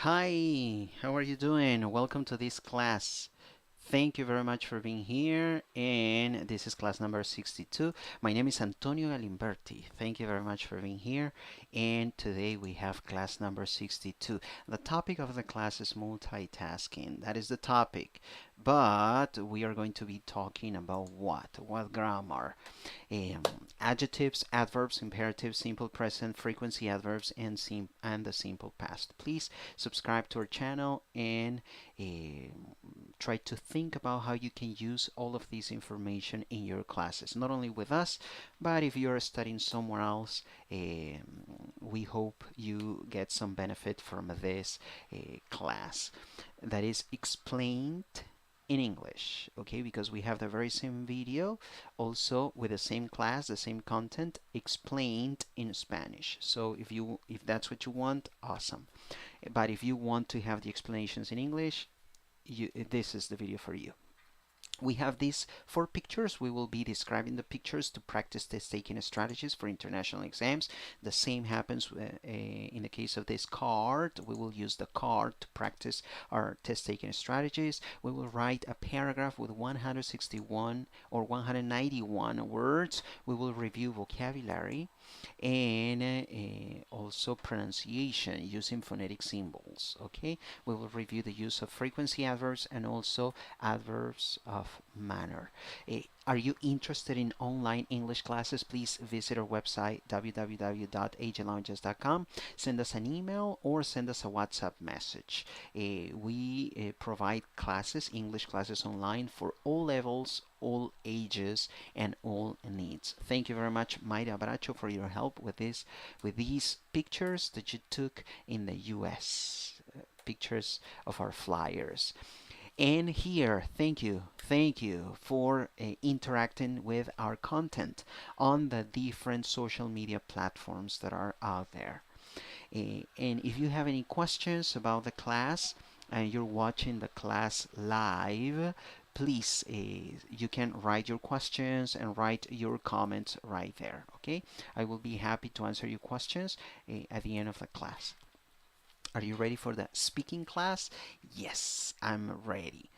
Hi, how are you doing? Welcome to this class. Thank you very much for being here, and this is class number 62. My name is Antonio Galimberti. Thank you very much for being here, and today we have class number 62. The topic of the class is multitasking. That is the topic, but we are going to be talking about what? What grammar? um, Adjectives, adverbs, imperatives, simple present, frequency adverbs, and the simple past. Please subscribe to our channel and try to think about how you can use all of this information in your classes, not only with us, but if you're studying somewhere else. We hope you get some benefit from this class that is explained in English, okay, because we have the very same video also with the same class, the same content explained in Spanish. So if that's what you want, awesome. But if you want to have the explanations in English, this is the video for you. We have these four pictures. We will be describing the pictures to practice test taking strategies for international exams. The same happens in the case of this card. We will use the card to practice our test taking strategies. We will write a paragraph with 161 or 191 words. We will review vocabulary and also pronunciation using phonetic symbols. Okay, we will review the use of frequency adverbs and also adverbs of manner. Are you interested in online English classes? Please visit our website www.aglounges.com. Send us an email or send us a WhatsApp message. We provide classes, English classes online for all levels, all ages, and all needs. Thank you very much, Mayra Abracho, for your help with these pictures that you took in the US. Pictures of our flyers. And here, thank you for interacting with our content on the different social media platforms that are out there. And if you have any questions about the class and you're watching the class live, please, you can write your questions and write your comments right there. Okay, I will be happy to answer your questions at the end of the class. Are you ready for the speaking class? Yes, I'm ready.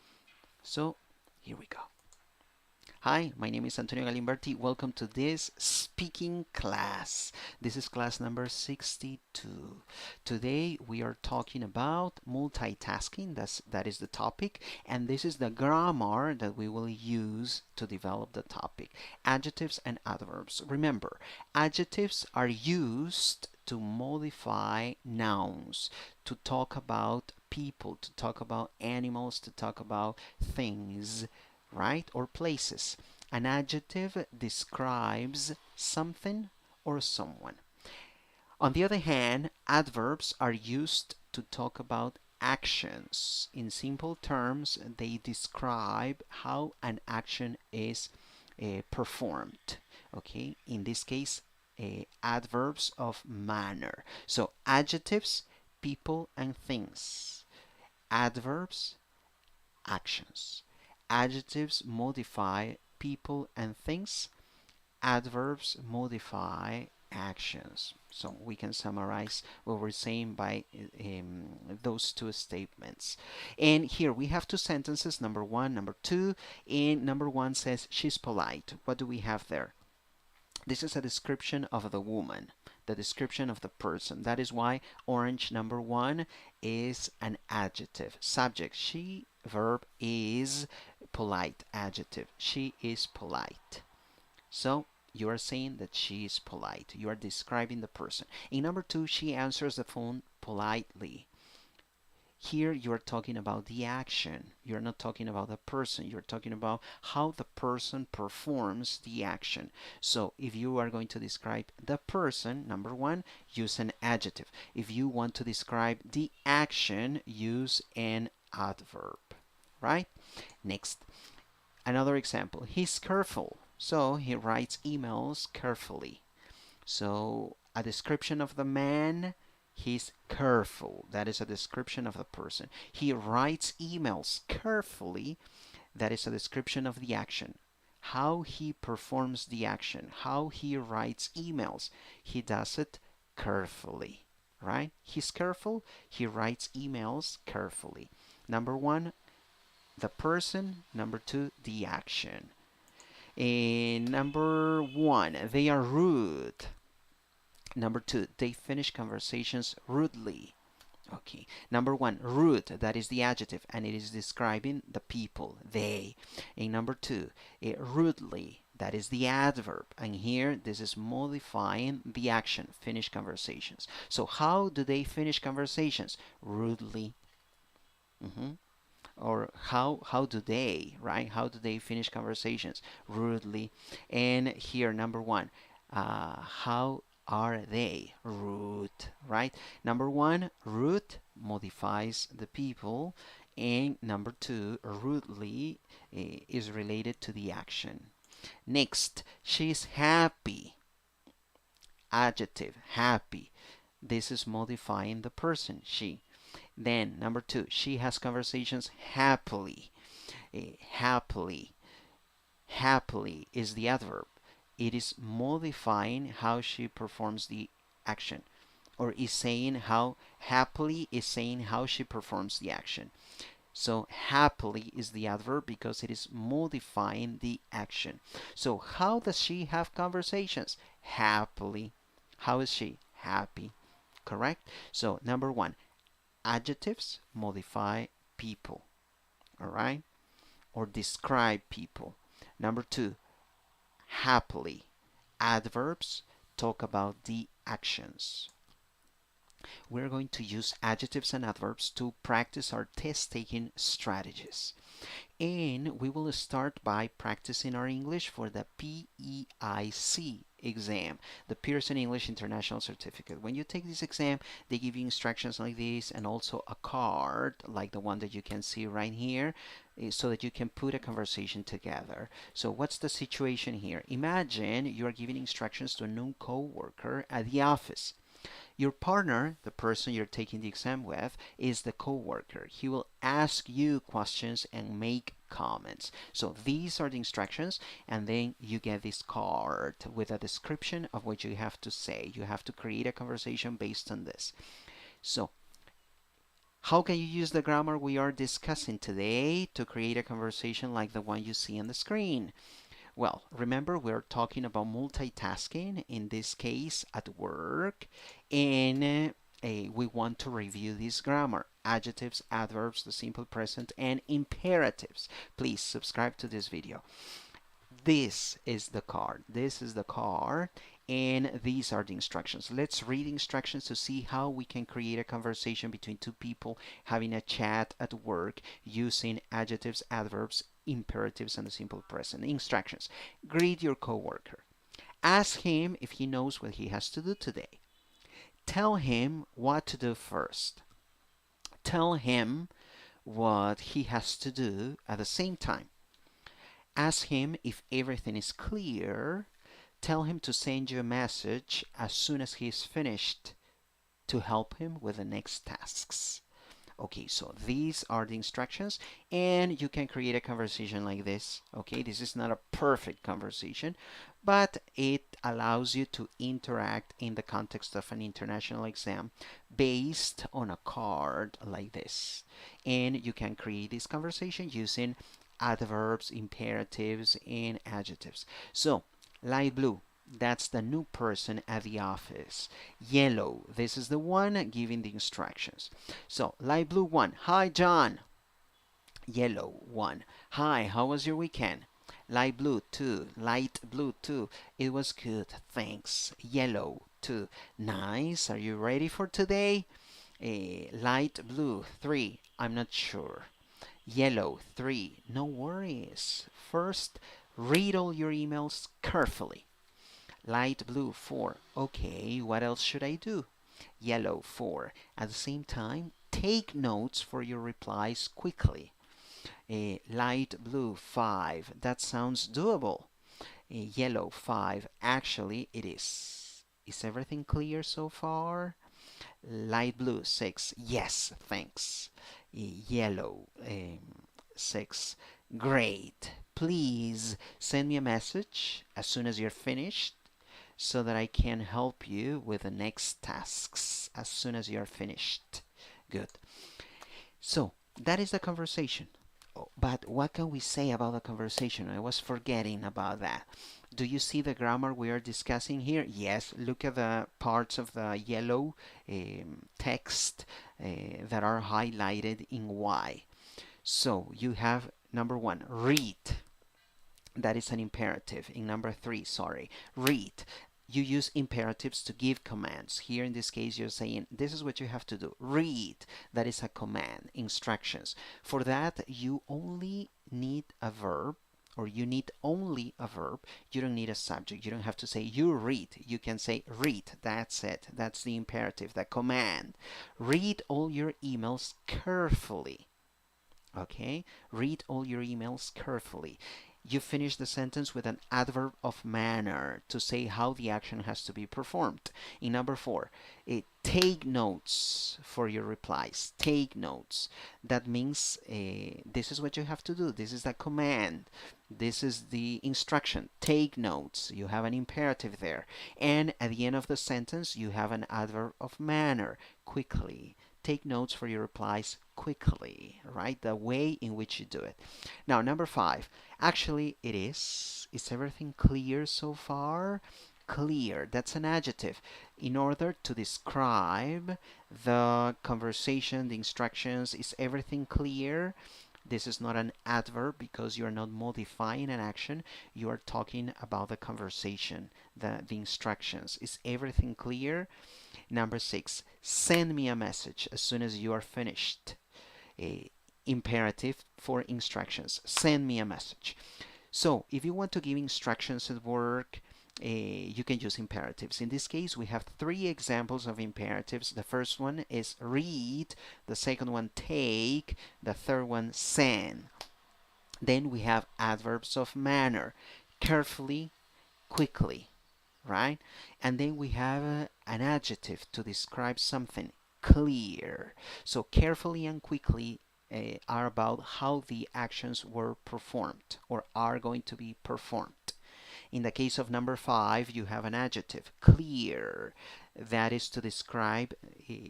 So here we go. Hi, my name is Antonio Galimberti. Welcome to this speaking class. This is class number 62. Today we are talking about multitasking. That is the topic, and this is the grammar that we will use to develop the topic. Adjectives and adverbs. Remember, adjectives are used to modify nouns, to talk about people, to talk about animals, to talk about things, right? Or places. An adjective describes something or someone. On the other hand, adverbs are used to talk about actions. In simple terms, they describe how an action is performed. Okay, in this case, adverbs of manner. So adjectives, people and things. Adverbs, actions. Adjectives modify people and things. Adverbs modify actions. So we can summarize what we're saying by those two statements. And here we have two sentences, number one, number two. And number one says she's polite. What do we have there? This is a description of the woman, the description of the person. That is why orange number one is an adjective. Subject, she, verb is, polite, adjective. She is polite. So you are saying that she is polite. You are describing the person. In number two, she answers the phone politely. Here you are talking about the action. You're not talking about the person. You're talking about how the person performs the action. So if you are going to describe the person, number one, use an adjective. If you want to describe the action, use an adverb, right? Next, another example. He's careful. So he writes emails carefully. So a description of the man, he's careful. That is a description of the person. He writes emails carefully. That is a description of the action. How he performs the action, how he writes emails. He does it carefully, right? He's careful. He writes emails carefully. Number one, the person. Number two, the action. And number one, they are rude. Number two, they finish conversations rudely. Okay, number one, rude, that is the adjective, and it is describing the people, they. And number two, rudely, that is the adverb, and here this is modifying the action, finish conversations. So how do they finish conversations? Rudely. Mhm. Or how do they, right? How do they finish conversations? Rudely. And here, number one, how are they? Rude, right? Number one, rude modifies the people, and number two, rudely is related to the action. Next, she's happy. Adjective, happy. This is modifying the person, she. Then, number two, she has conversations happily. Happily. Happily is the adverb. It is modifying how she performs the action, or is saying how happily is saying how she performs the action. So happily is the adverb because it is modifying the action. So how does she have conversations? Happily. How is she? Happy. Correct? So number one, adjectives modify people. All right? Or describe people. Number two, happily. Adverbs talk about the actions. We're going to use adjectives and adverbs to practice our test-taking strategies. And we will start by practicing our English for the PEIC exam, the Pearson English International Certificate. When you take this exam, they give you instructions like this and also a card like the one that you can see right here so that you can put a conversation together. So what's the situation here? Imagine you are giving instructions to a new co-worker at the office. Your partner, the person you're taking the exam with, is the co-worker. He will ask you questions and make comments. So these are the instructions, and then you get this card with a description of what you have to say. You have to create a conversation based on this. So how can you use the grammar we are discussing today to create a conversation like the one you see on the screen? Well, remember we're talking about multitasking, in this case at work, and we want to review this grammar: adjectives, adverbs, the simple present, and imperatives. Please subscribe to this video. This is the card. This is the card, and these are the instructions. Let's read the instructions to see how we can create a conversation between two people having a chat at work using adjectives, adverbs, imperatives, and the simple present. Instructions: greet your coworker. Ask him if he knows what he has to do today. Tell him what to do first. Tell him what he has to do at the same time. Ask him if everything is clear. Tell him to send you a message as soon as he is finished to help him with the next tasks. Okay, so these are the instructions, and you can create a conversation like this. Okay, this is not a perfect conversation, but it allows you to interact in the context of an international exam based on a card like this. And you can create this conversation using adverbs, imperatives, and adjectives. So, light blue, that's the new person at the office. Yellow, this is the one giving the instructions. So, light blue 1, hi John. Yellow 1, hi, how was your weekend? Light blue 2, it was good, thanks. Yellow 2, nice, are you ready for today? Light blue 3, I'm not sure. Yellow 3, no worries. First, read all your emails carefully. Light blue 4, okay, what else should I do? Yellow 4, at the same time, take notes for your replies quickly. Light blue 5, that sounds doable. Yellow 5, actually it is. Is everything clear so far? Light blue 6, yes, thanks. Yellow 6, great. Please send me a message as soon as you're finished so that I can help you with the next tasks as soon as you're finished. Good. So that is the conversation. But what can we say about the conversation? I was forgetting about that. Do you see the grammar we are discussing here? Yes, look at the parts of the yellow text that are highlighted in Y. So you have number one, read. That is an imperative. In number three, sorry, read. You use imperatives to give commands. Here in this case, you're saying, this is what you have to do. Read. That is a command, instructions. For that, you only need a verb, or you need only a verb. You don't need a subject. You don't have to say, you read. You can say, read. That's it. That's the imperative, the command. Read all your emails carefully. Okay? Read all your emails carefully. You finish the sentence with an adverb of manner to say how the action has to be performed. In number four, take notes for your replies. Take notes. That means this is what you have to do. This is the command. This is the instruction. Take notes. You have an imperative there. And at the end of the sentence, you have an adverb of manner. Quickly. Take notes for your replies quickly, right? The way in which you do it. Now, number five. Actually, it is. Is everything clear so far? Clear. That's an adjective. In order to describe the conversation, the instructions, is everything clear? This is not an adverb because you are not modifying an action. You are talking about the conversation, the instructions. Is everything clear? Number six, send me a message as soon as you are finished. Imperative for instructions. Send me a message. So if you want to give instructions at work, you can use imperatives. In this case, we have three examples of imperatives. The first one is read, the second one take, the third one send. Then we have adverbs of manner, carefully, quickly, right? And then we have an adjective to describe something, clear. So carefully and quickly are about how the actions were performed or are going to be performed. In the case of number five, you have an adjective, clear. That is to describe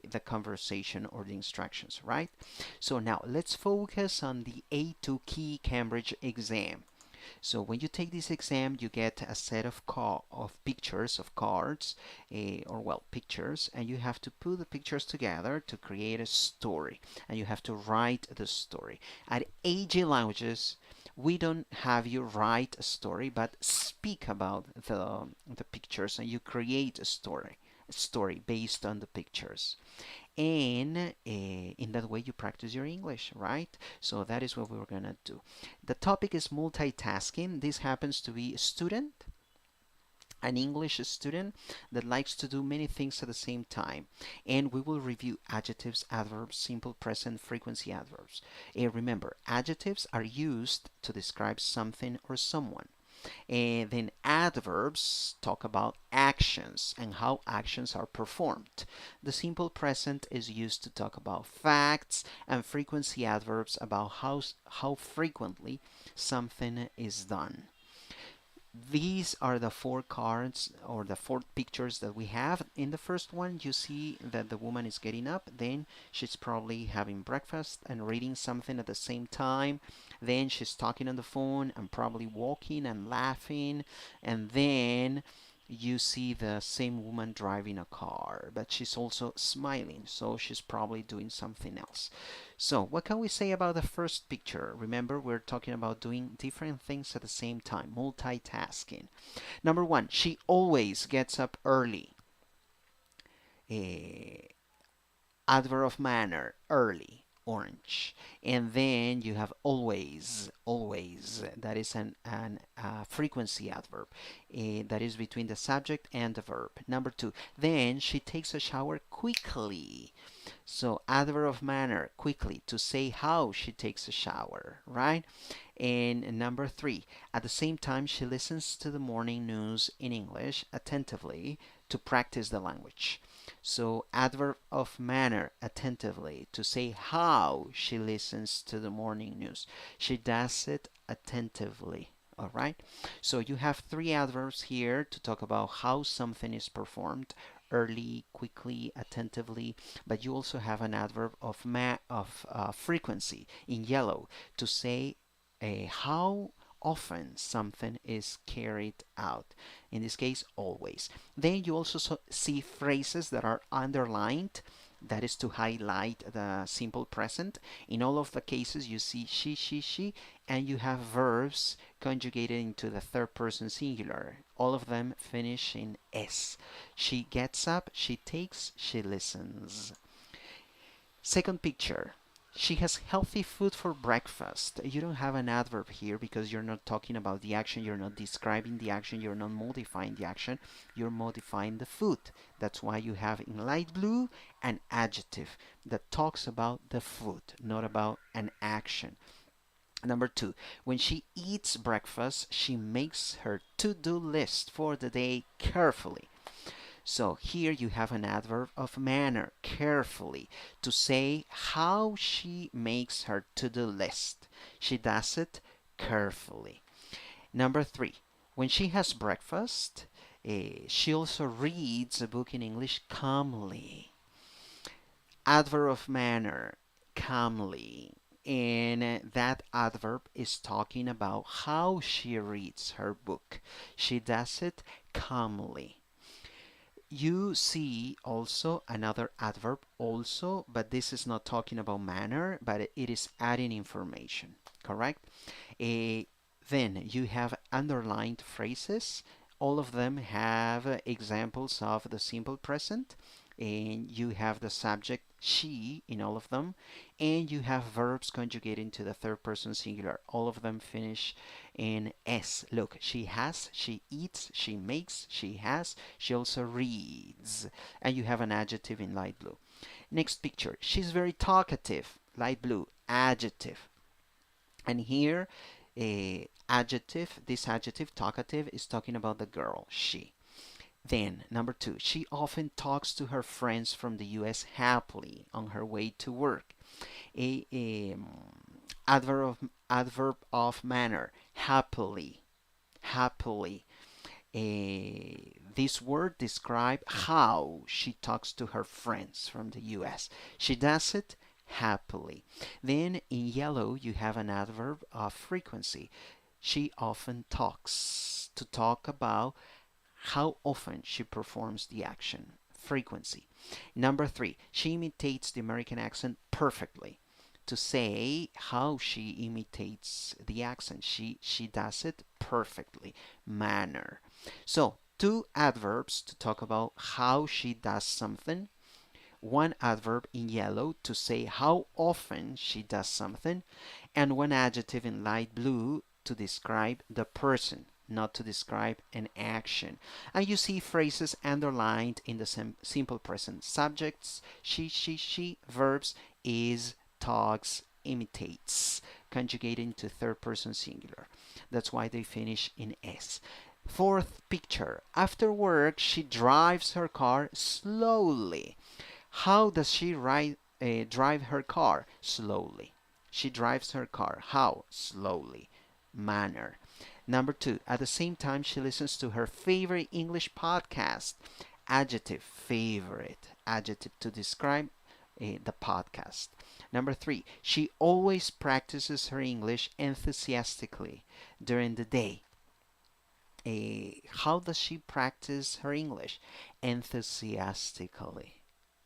the conversation or the instructions, right? So now let's focus on the A2 Key Cambridge exam. So when you take this exam, you get a set of pictures, of cards, or well, pictures, and you have to put the pictures together to create a story, and you have to write the story. At AG Languages, we don't have you write a story, but speak about the pictures, and you create a story based on the pictures. And in that way you practice your English, right? So that is what we were gonna do. The topic is multitasking. This happens to be a student, an English student that likes to do many things at the same time. And we will review adjectives, adverbs, simple present, frequency adverbs. Remember, adjectives are used to describe something or someone. And then adverbs talk about actions and how actions are performed. The simple present is used to talk about facts, and frequency adverbs about how frequently something is done. These are the four cards or the four pictures that we have. In the first one, you see that the woman is getting up. Then she's probably having breakfast and reading something at the same time. Then she's talking on the phone and probably walking and laughing. And then you see the same woman driving a car, but she's also smiling, so she's probably doing something else. So what can we say about the first picture? Remember, we're talking about doing different things at the same time, multitasking. Number one, she always gets up early. Adverb of manner, early, orange. And then you have always, always. That is an frequency adverb. That is between the subject and the verb. Number two, then she takes a shower quickly. So adverb of manner, quickly, to say how she takes a shower, right? And number three, at the same time, she listens to the morning news in English attentively to practice the language. So adverb of manner, attentively, to say how she listens to the morning news. She does it attentively. All right. So you have three adverbs here to talk about how something is performed: early, quickly, attentively. But you also have an adverb of frequency in yellow to say how often something is carried out. In this case, always. Then you also see phrases that are underlined. That is to highlight the simple present. In all of the cases, you see she, and you have verbs conjugated into the third person singular. All of them finish in S. She gets up, she takes, she listens. Second picture. She has healthy food for breakfast. You don't have an adverb here because you're not talking about the action, you're not describing the action, you're not modifying the action, you're modifying the food. That's why you have in light blue an adjective that talks about the food, not about an action. Number two, when she eats breakfast, she makes her to-do list for the day carefully. So here you have an adverb of manner, carefully, to say how she makes her to-do list. She does it carefully. Number three, when she has breakfast, she also reads a book in English calmly. Adverb of manner, calmly. And that adverb is talking about how she reads her book. She does it calmly. You see also another adverb also, but this is not talking about manner, but it is adding information, correct? Then you have underlined phrases. All of them have examples of the simple present, and you have the subject she in all of them, and you have verbs conjugating to the third person singular. All of them finish in S. Look, she has, she eats, she makes, she has, she also reads. And you have an adjective in light blue. Next picture. She's very talkative. Light blue, adjective. And here, this adjective, talkative, is talking about the girl, she. Then, number two, she often talks to her friends from the US happily on her way to work. A adverb of manner, happily, happily. This word describes how she talks to her friends from the US. She does it happily. Then in yellow you have an adverb of frequency. She often talks, to talk about how often she performs the action. Frequency. Number three, she imitates the American accent perfectly. To say how she imitates the accent, she does it perfectly. Manner. So two adverbs to talk about how she does something, one adverb in yellow to say how often she does something, and one adjective in light blue to describe the person, not to describe an action. And you see phrases underlined in the simple present: subjects, she, verbs, is, talks, imitates, conjugating to third person singular. That's why they finish in S. Fourth picture. After work, she drives her car slowly. How does she drive her car? Slowly. She drives her car. How? Slowly. Manner. Number two, at the same time, she listens to her favorite English podcast. Adjective, favorite. Adjective to describe the podcast. Number three, she always practices her English enthusiastically during the day. How does she practice her English? Enthusiastically,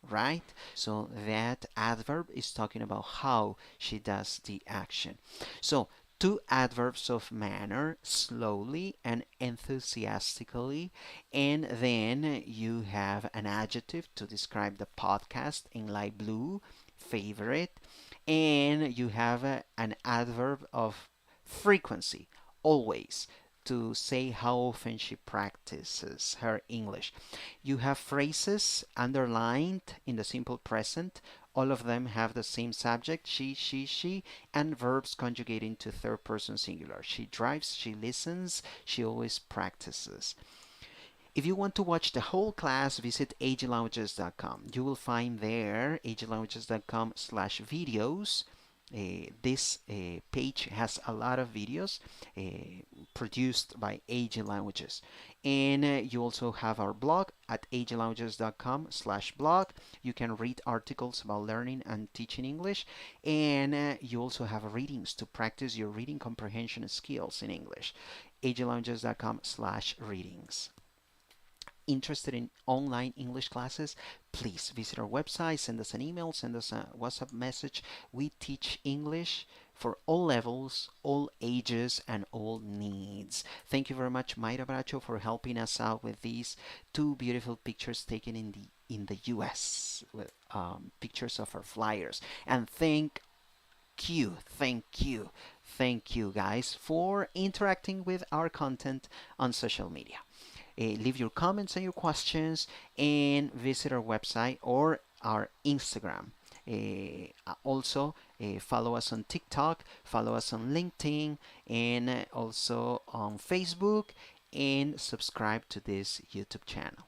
right? So that adverb is talking about how she does the action. So two adverbs of manner: slowly and enthusiastically. And then you have an adjective to describe the podcast in light blue, favorite. And you have an adverb of frequency, always, to say how often she practices her English. You have phrases underlined in the simple present. All of them have the same subject, she, and verbs conjugating to third person singular. She drives, she listens, she always practices. If you want to watch the whole class, visit aglanguages.com. You will find there aglanguages.com/videos. This page has a lot of videos produced by AG Languages. And you also have our blog at aglanguages.com/blog. You can read articles about learning and teaching English. And you also have readings to practice your reading comprehension skills in English. aglanguages.com/readings. Interested in online English classes, please visit our website, send us an email, send us a WhatsApp message. We teach English for all levels, all ages, and all needs. Thank you very much, Mayra Bracho, for helping us out with these two beautiful pictures taken in the US with pictures of our flyers. And thank you guys for interacting with our content on social media. Leave your comments and your questions and visit our website or our Instagram. Also, follow us on TikTok, follow us on LinkedIn, and also on Facebook, and subscribe to this YouTube channel.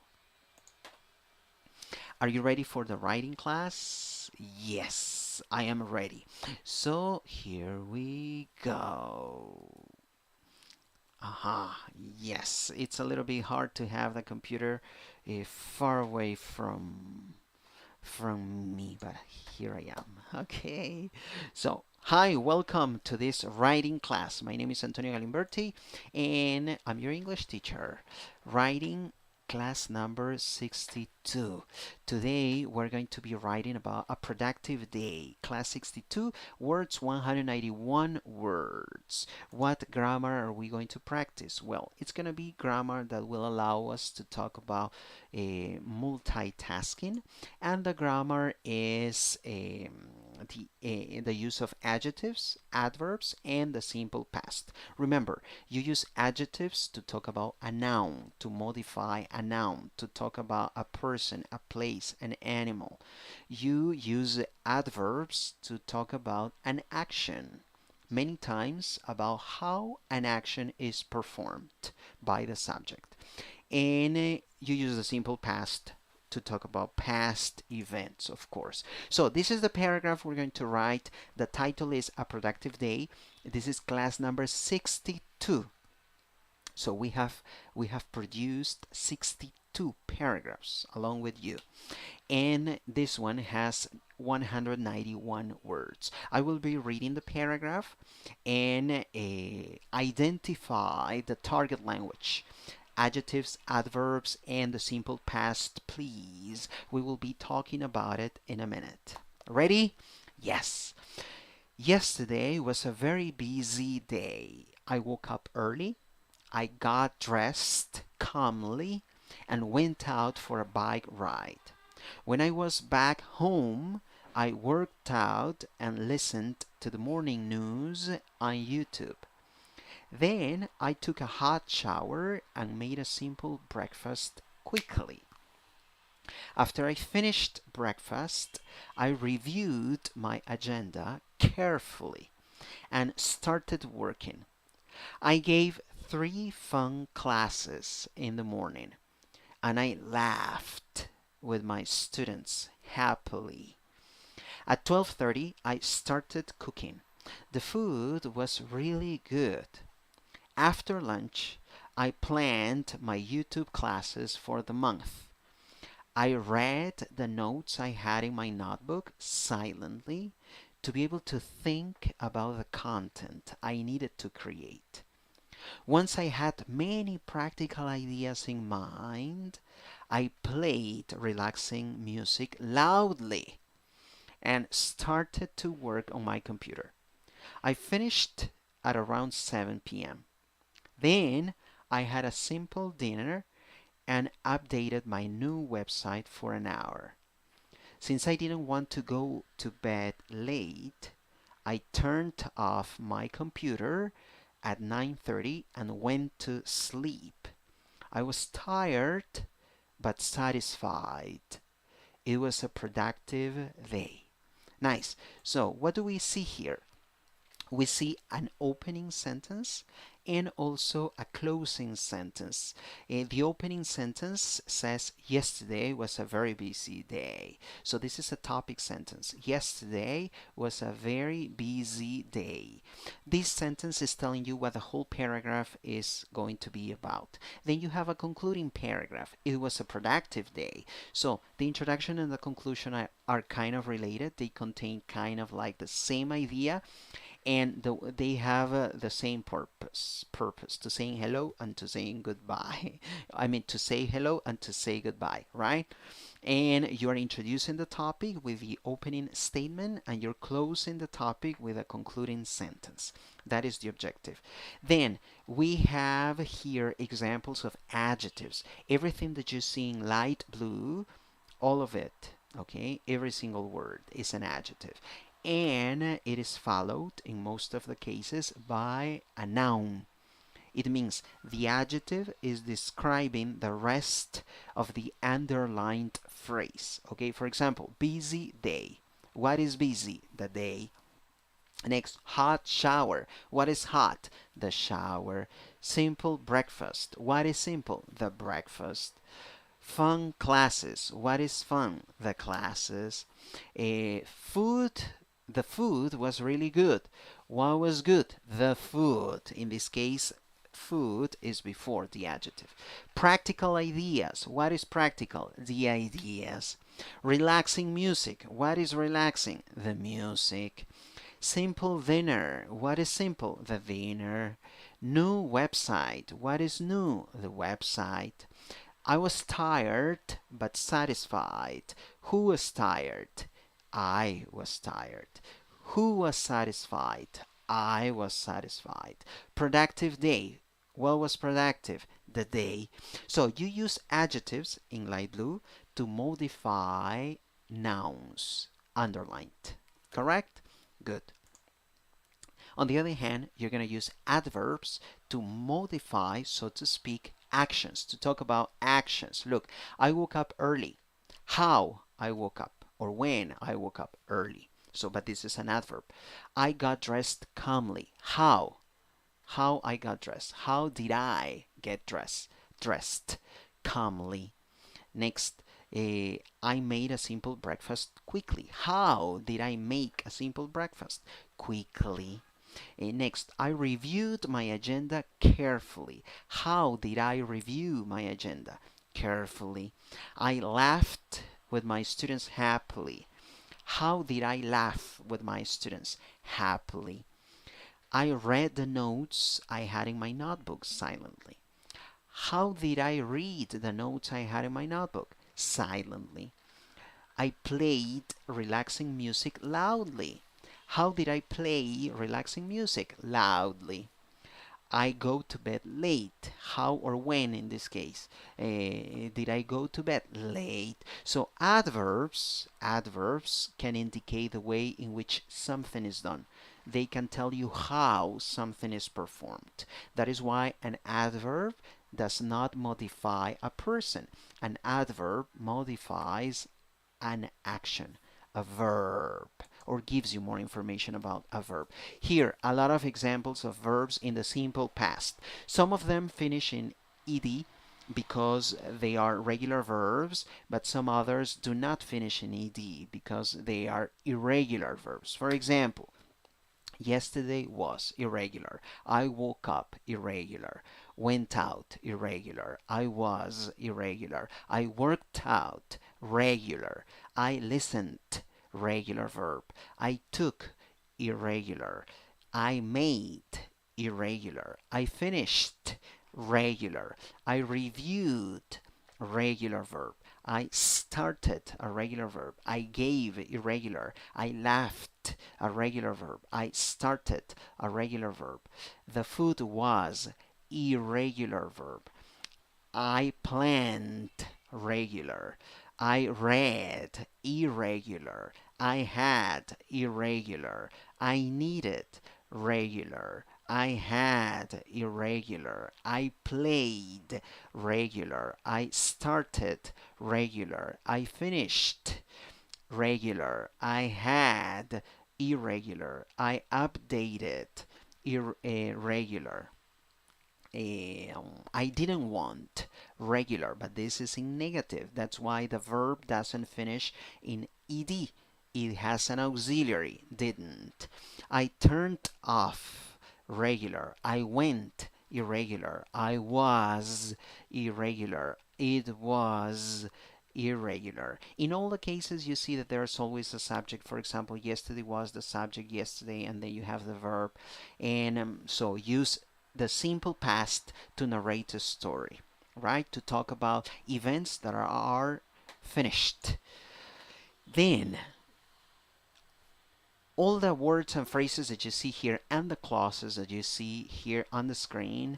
Are you ready for the writing class? Yes, I am ready. So here we go. Aha, yes, it's a little bit hard to have the computer far away from me, but here I am. Okay, so hi, welcome to this writing class. My name is Antonio Galimberti, and I'm your English teacher. Writing class number 62. Today we're going to be writing about a productive day. Class 62, words 191 words. What grammar are we going to practice? Well, it's going to be grammar that will allow us to talk about multitasking, and the grammar is the use of adjectives, adverbs, and the simple past. Remember, you use adjectives to talk about a noun, to modify a noun, to talk about a person, a place, an animal. You use adverbs to talk about an action, many times about how an action is performed by the subject. And you use the simple past to talk about past events, of course. So this is the paragraph we're going to write. The title is A Productive Day. This is class number 62. So we have produced 62 paragraphs along with you. And this one has 191 words. I will be reading the paragraph and identify the target language. Adjectives, adverbs, and the simple past, please. We will be talking about it in a minute. Ready? Yes. Yesterday was a very busy day. I woke up early. I got dressed calmly and went out for a bike ride. When I was back home, I worked out and listened to the morning news on YouTube. Then I took a hot shower and made a simple breakfast quickly. After I finished breakfast, I reviewed my agenda carefully and started working. I gave 3 fun classes in the morning, and I laughed with my students happily. At 12:30, I started cooking. The food was really good. After lunch, I planned my YouTube classes for the month. I read the notes I had in my notebook silently to be able to think about the content I needed to create. Once I had many practical ideas in mind, I played relaxing music loudly and started to work on my computer. I finished at around 7 p.m. Then I had a simple dinner and updated my new website for an hour. Since I didn't want to go to bed late, I turned off my computer at 9:30 and went to sleep. I was tired but satisfied. It was a productive day. Nice. So, what do we see here? we see an opening sentence and also a closing sentence. The opening sentence says, yesterday was a very busy day. So this is a topic sentence. Yesterday was a very busy day. This sentence is telling you what the whole paragraph is going to be about. Then you have a concluding paragraph. It was a productive day. So the introduction and the conclusion are kind of related. They contain kind of like the same idea, and they have the same purpose to saying hello and to saying goodbye. I mean, to say hello and to say goodbye, right? And you're introducing the topic with the opening statement, and you're closing the topic with a concluding sentence. That is the objective. Then we have here examples of adjectives. Everything that you see in light blue, all of it, okay, every single word is an adjective, and it is followed in most of the cases by a noun. It means the adjective is describing the rest of the underlined phrase. Okay, for example, busy day. What is busy? The day. Next, hot shower. What is hot? The shower. Simple breakfast. What is simple? The breakfast. Fun classes. What is fun? The classes. Food. The food was really good. What was good? The food. In this case, food is before the adjective. Practical ideas. What is practical? The ideas. Relaxing music. What is relaxing? The music. Simple dinner. What is simple? The dinner. New website. What is new? The website. I was tired but satisfied. Who was tired? I was tired. Who was satisfied? I was satisfied. Productive day. What was productive? The day. So you use adjectives in light blue to modify nouns underlined. Correct? Good. On the other hand, you're going to use adverbs to modify, so to speak, actions, to talk about actions. Look, I woke up early. How I woke up, or when I woke up early. So, but this is an adverb. I got dressed calmly. How? How I got dressed. How did I get dressed? Dressed calmly. Next, I made a simple breakfast quickly. How did I make a simple breakfast? Quickly. Next, I reviewed my agenda carefully. How did I review my agenda? Carefully. I laughed with my students happily. How did I laugh with my students? Happily. I read the notes I had in my notebook silently. How did I read the notes I had in my notebook? Silently. I played relaxing music loudly. How did I play relaxing music? Loudly. I go to bed late. How or when in this case? Did I go to bed late? So adverbs can indicate the way in which something is done. They can tell you how something is performed. That is why an adverb does not modify a person. An adverb modifies an action, a verb, or gives you more information about a verb. Here, a lot of examples of verbs in the simple past. Some of them finish in ed because they are regular verbs, but some others do not finish in ed because they are irregular verbs. For example, yesterday was irregular. I woke up irregular. Went out irregular. I was irregular. I worked out regular. I listened regular verb. I took irregular. I made irregular. I finished regular. I reviewed regular verb. I started a regular verb. I gave irregular. I laughed a regular verb. I started a regular verb. The food was irregular verb. I planned regular. I read irregular. I had irregular. I needed regular. I had irregular. I played regular. I started regular. I finished regular. I had irregular. I updated, irregular. I didn't want, regular, but this is in negative. That's why the verb doesn't finish in ed. It has an auxiliary, didn't. I turned off, regular. I went, irregular. I was, irregular. It was, irregular. In all the cases, you see that there's always a subject. For example, yesterday was the subject, yesterday, and then you have the verb. And so use the simple past to narrate a story, right? To talk about events that are finished. Then, all the words and phrases that you see here and the clauses that you see here on the screen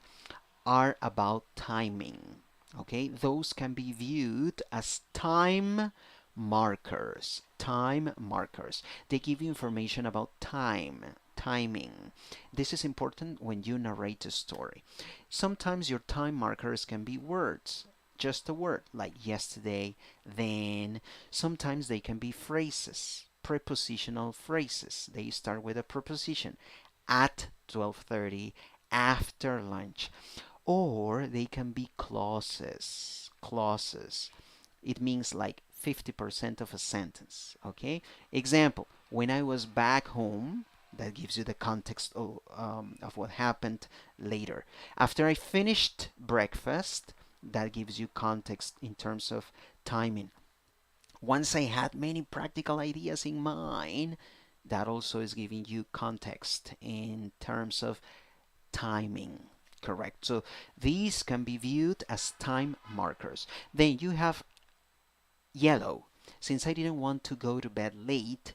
are about timing. Okay, those can be viewed as time markers. Time markers. They give you information about time, timing. This is important when you narrate a story. Sometimes your time markers can be words, just a word like yesterday, then. Sometimes they can be phrases, prepositional phrases. They start with a preposition. At 12:30, after lunch. Or they can be clauses. Clauses. It means like 50% of a sentence. Okay? Example, when I was back home, that gives you the context of what happened later. After I finished breakfast, that gives you context in terms of timing. Once I had many practical ideas in mind, that also is giving you context in terms of timing. Correct. So these can be viewed as time markers. Then you have yellow. Since I didn't want to go to bed late,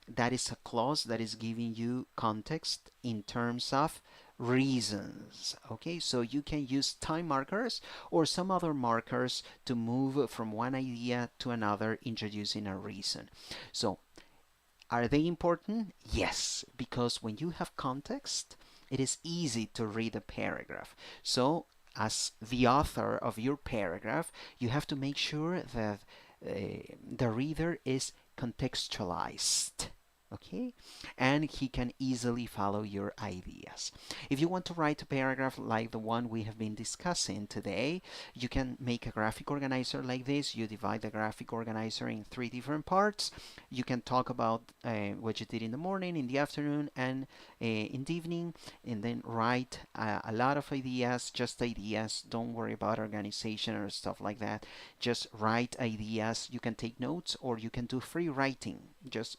that is a clause that is giving you context in terms of reasons. Okay, so you can use time markers or some other markers to move from one idea to another, introducing a reason. So are they important? Yes, because when you have context, it is easy to read a paragraph. So, as the author of your paragraph, you have to make sure that the reader is contextualized. Okay, and he can easily follow your ideas. If you want to write a paragraph like the one we have been discussing today, you can make a graphic organizer like this. You divide the graphic organizer in 3 different parts. You can talk about what you did in the morning, in the afternoon, and in the evening, and then write a lot of ideas, just ideas. Don't worry about organization or stuff like that. Just write ideas. You can take notes or you can do free writing, just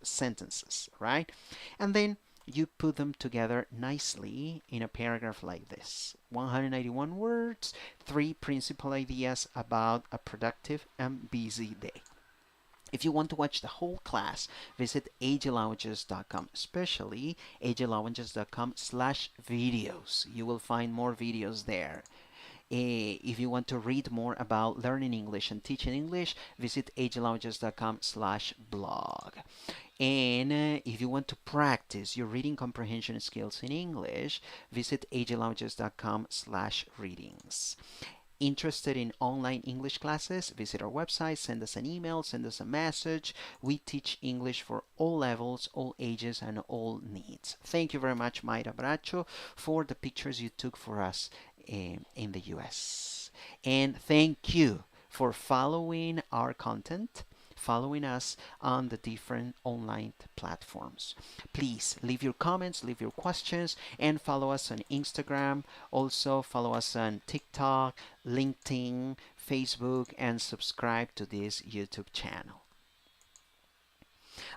sentences, right? And then you put them together nicely in a paragraph like this. 191 words, 3 principal ideas about a productive and busy day. If you want to watch the whole class, visit ageallowances.com, especially ageallowances.com/videos. You will find more videos there. If you want to read more about learning English and teaching English, visit ageallowances.com/blog. And if you want to practice your reading comprehension skills in English, visit ageallowances.com/readings. Interested in online English classes? Visit our website, send us an email, send us a message. We teach English for all levels, all ages, and all needs. Thank you very much, Mayra Bracho, for the pictures you took for us in the US. And thank you for following our content, following us on the different online platforms. Please leave your comments, leave your questions, and follow us on Instagram. Also, follow us on TikTok, LinkedIn, Facebook, and subscribe to this YouTube channel.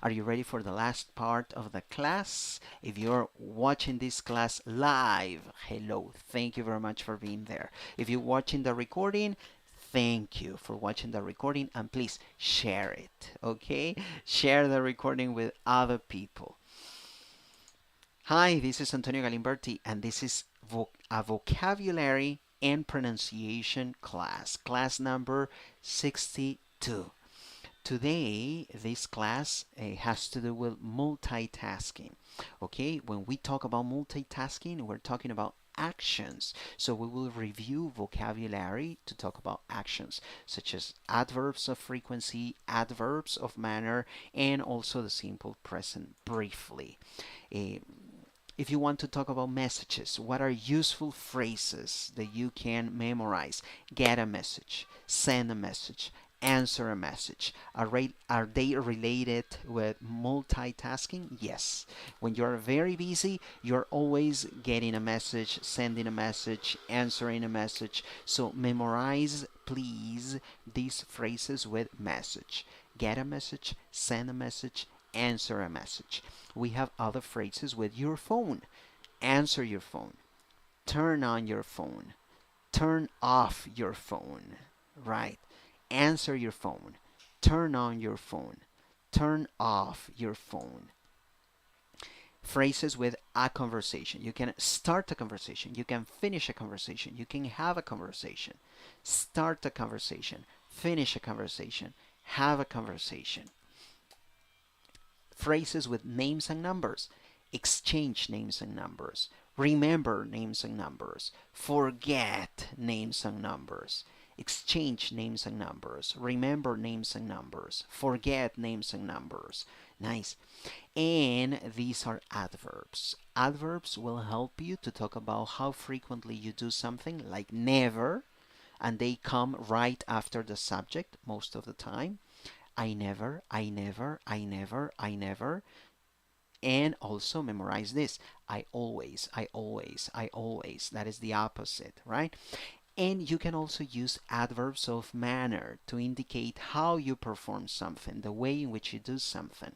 Are you ready for the last part of the class? If you're watching this class live, hello, thank you very much for being there. If you're watching the recording, thank you for watching the recording, and please share it, okay? Share the recording with other people. Hi, this is Antonio Galimberti, and this is a vocabulary and pronunciation class, class number 62. Today, this class has to do with multitasking. Okay, when we talk about multitasking, we're talking about actions. So we will review vocabulary to talk about actions, such as adverbs of frequency, adverbs of manner, and also the simple present briefly. Eh, if you want to talk about messages, what are useful phrases that you can memorize? Get a message, send a message, answer a message. Are they related with multitasking? Yes. When you're very busy, you're always getting a message, sending a message, answering a message. So memorize, please, these phrases with message. Get a message, send a message, answer a message. We have other phrases with your phone. Answer your phone. Turn on your phone. Turn off your phone. Right. Answer your phone. Turn on your phone. Turn off your phone. Phrases with a conversation. You can start a conversation. You can finish a conversation. You can have a conversation. Start a conversation. Finish a conversation. Have a conversation. Phrases with names and numbers. Exchange names and numbers. Remember names and numbers. Forget names and numbers. Exchange names and numbers. Remember names and numbers. Forget names and numbers. Nice. And these are adverbs. Adverbs will help you to talk about how frequently you do something, like never, and they come right after the subject most of the time. I never, I never, I never, I never. And also memorize this. I always, I always, I always. That is the opposite, right? And you can also use adverbs of manner to indicate how you perform something, the way in which you do something.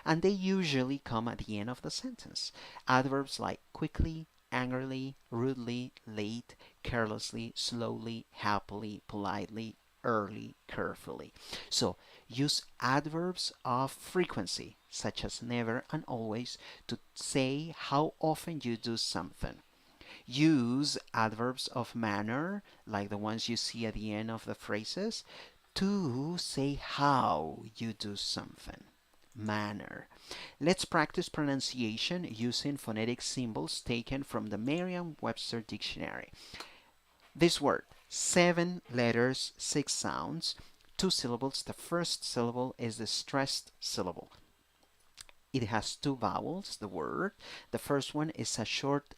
And they usually come at the end of the sentence. Adverbs like quickly, angrily, rudely, late, carelessly, slowly, happily, politely, early, carefully. So use adverbs of frequency, such as never and always, to say how often you do something. Use adverbs of manner, like the ones you see at the end of the phrases, to say how you do something. Manner. Let's practice pronunciation using phonetic symbols taken from the Merriam-Webster dictionary. This word, 7 letters, 6 sounds, 2 syllables. The first syllable is the stressed syllable. It has 2 vowels, the word. The first one is a short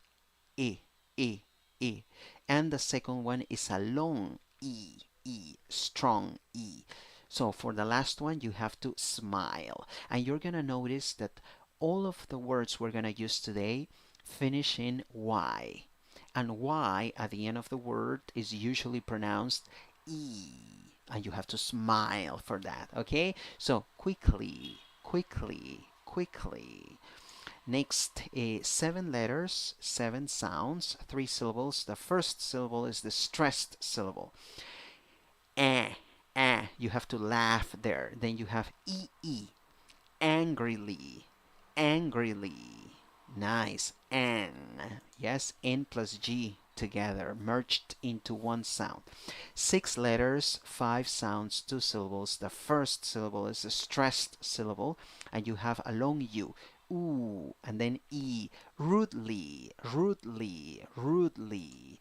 E, E, E. And the second one is a long E, E, strong E. So for the last one, you have to smile. And you're going to notice that all of the words we're going to use today finish in Y. And Y at the end of the word is usually pronounced E. And you have to smile for that, okay? So quickly, quickly, quickly. Next, 7 letters, 7 sounds, 3 syllables. The first syllable is the stressed syllable. Eh, eh. You have to laugh there. Then you have ee, angrily, angrily. Nice. N. Yes, N plus G together, merged into one sound. 6 letters, 5 sounds, 2 syllables. The first syllable is a stressed syllable, and you have a long U. Ooh, and then E. Rudely, rudely, rudely.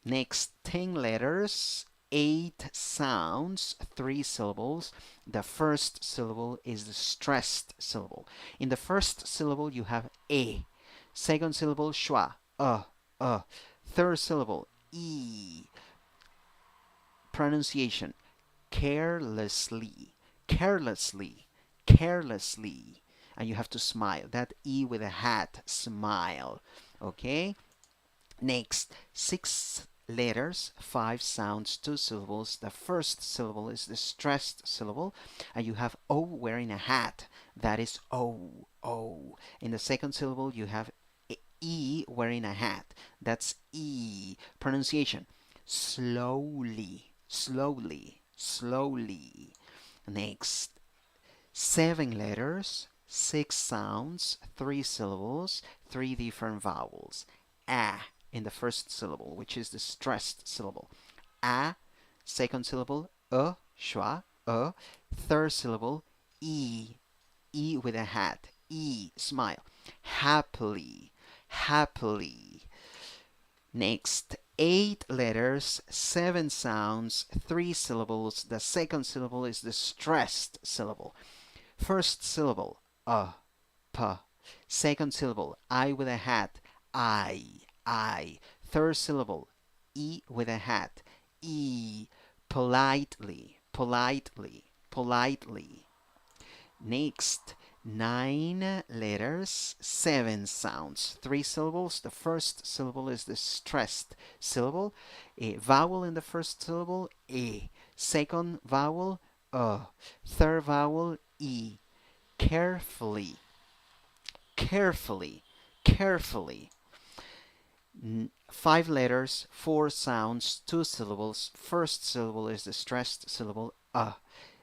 Next, 10 letters, 8 sounds, 3 syllables. The first syllable is the stressed syllable. In the first syllable, you have E. Second syllable, schwa, uh. Third syllable, E. Pronunciation, carelessly, carelessly, carelessly. And you have to smile. That E with a hat, smile. Okay? Next, 6 letters, 5 sounds, 2 syllables. The first syllable is the stressed syllable, and you have O wearing a hat. That is O, O. In the second syllable, you have E wearing a hat. That's E. Pronunciation, slowly, slowly, slowly. Next, 7 letters, 6 sounds, 3 syllables, 3 different vowels. A in the first syllable, which is the stressed syllable. A, second syllable, schwa, third syllable, E, E with a hat, E, smile. Happily, happily. Next, 8 letters, 7 sounds, 3 syllables. The second syllable is the stressed syllable. First syllable, p. Second syllable, I with a hat, I. Third syllable, e with a hat, e. Politely, politely. Next, 9 letters, 7 sounds, 3 syllables. The first syllable is the stressed syllable. A vowel in the first syllable, e. Second vowel, Third vowel, e. Carefully, carefully, carefully. 5 letters, 4 sounds, 2 syllables. First syllable is the stressed syllable,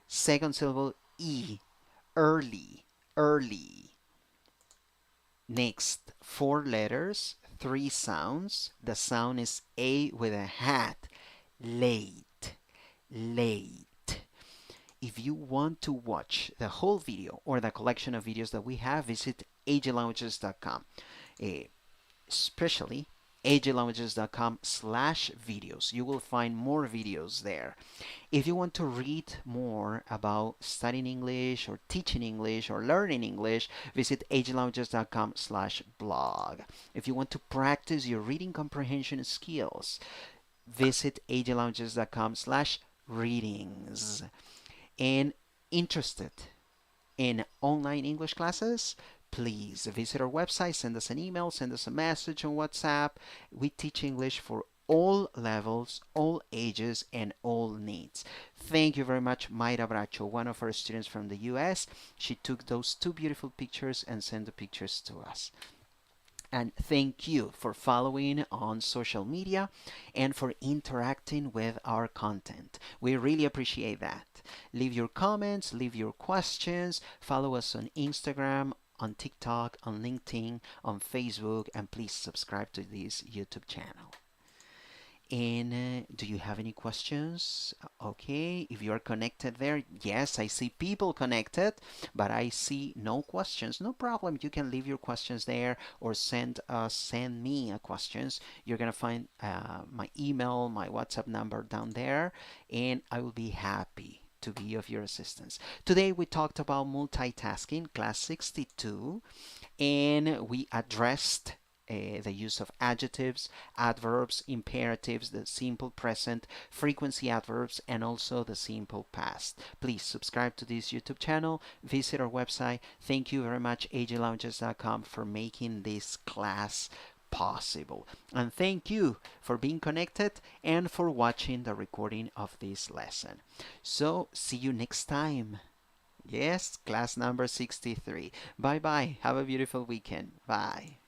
Second syllable, e. Early, early. Next, 4 letters, 3 sounds. The sound is a with a hat. Late, late. If you want to watch the whole video or the collection of videos that we have, visit aglanguages.com. Especially aglanguages.com/videos. You will find more videos there. If you want to read more about studying English or teaching English or learning English, visit aglanguages.com/blog. If you want to practice your reading comprehension skills, visit aglanguages.com/readings. And interested in online English classes, please visit our website, send us an email, send us a message on WhatsApp. We teach English for all levels, all ages, and all needs. Thank you very much, Mayra Bracho, one of our students from the US. She took those 2 beautiful pictures and sent the pictures to us. And thank you for following on social media and for interacting with our content. We really appreciate that. Leave your comments, leave your questions, follow us on Instagram, on TikTok, on LinkedIn, on Facebook, and please subscribe to this YouTube channel. And do you have any questions? Okay, if you are connected there, yes, I see people connected, but I see no questions. No problem. You can leave your questions there or send me questions. You're gonna find my email, my WhatsApp number down there, and I will be happy to be of your assistance. Today we talked about multitasking, class 62, and we addressed the use of adjectives, adverbs, imperatives, the simple present, frequency adverbs, and also the simple past. Please subscribe to this YouTube channel, visit our website. Thank you very much, aglanguages.com, for making this class possible. And thank you for being connected and for watching the recording of this lesson. So, see you next time. Yes, class number 63. Bye bye. Have a beautiful weekend. Bye.